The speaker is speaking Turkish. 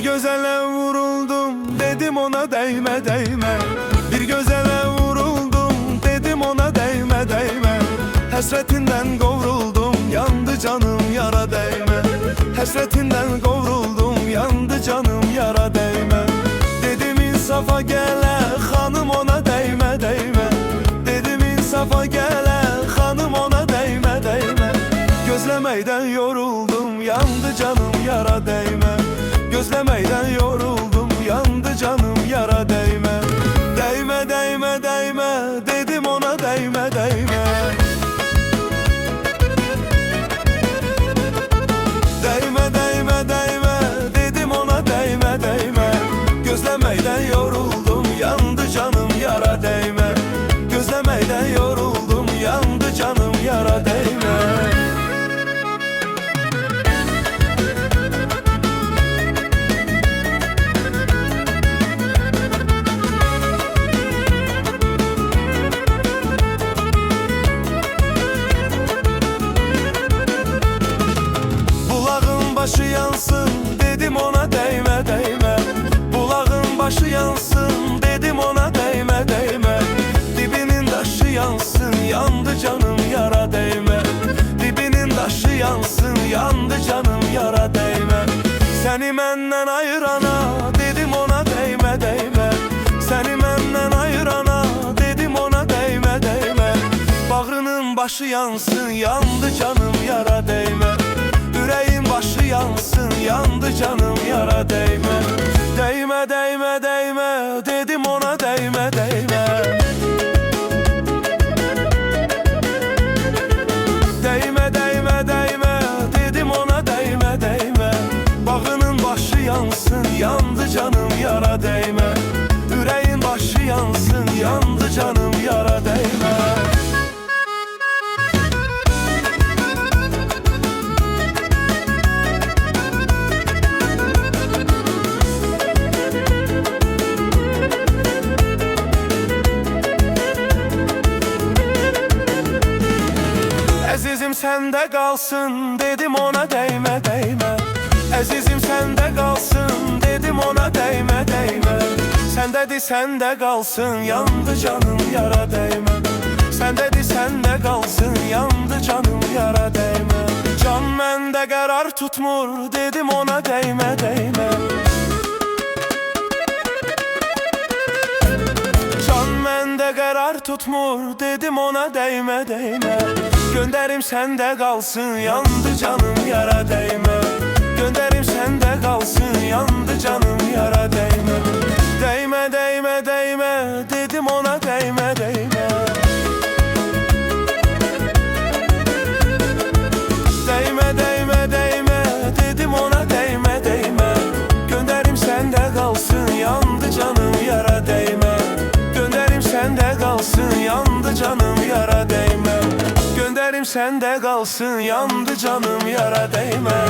gözele vuruldum, dedim ona değme değme. Bir gözele vuruldum, dedim ona değme değme. Hasretinden kavruldum, yandı canım yara değme. Hasretinden kavruldum, yandı canım yara değme. Dedim insafa gele hanım, ona değme değme. Dedim insafa gele hanım, ona değme değme. Gözlemeyden yoruldum, yandı canım yara değme. Gözlemeyden yoruldum, yandı canım yara değme. Değme değme değme, dedim ona değme değme. Değme değme değme, dedim ona değme değme. Gözlemeyden yoruldum, yandı canım yara değme. Gözlemeyden yoruldum, yandı canım yara değme. Başı yansın, dedim ona değme değme. Bulağın başı yansın, dedim ona değme değme. Dibinin taşı yansın, yandı canım yara değme. Dibinin taşı yansın, yandı canım yara değme. Seni menden ayırana, dedim ona değme değme. Seni menden ayırana, dedim ona değme değme. Bağrının başı yansın, yandı canım yara değme. Yüreğin başı yansın, yandı canım yara değme. Değme değme değme, dedim ona değme değme. Değme değme değme, dedim ona değme değme. Bağının başı yansın, yandı canım yara değme. Yüreğin başı yansın, yandı canım yara değme. Azizim sende kalsın, dedim ona değme değme. Azizim sende kalsın, dedim ona değme değme. Sen dedi sende kalsın, yandı canım yara değme. Sen dedi sende kalsın, yandı canım yara değme. Can mende karar tutmur, dedim ona değme değme. Can mende karar tutmur, dedim ona değme değme. Gönderim sende kalsın, yandı canım yara değme. Gönderim sende kalsın, yandı canım yara değme. Değme değme değme, dedim ona değme değme. Değme değme değme, dedim ona değme değme. Gönderim sende kalsın, yandı canım yara değme. Gönderim sende kalsın, yandı canım yara değme. Gönderim sende kalsın, yandı canım yara değme.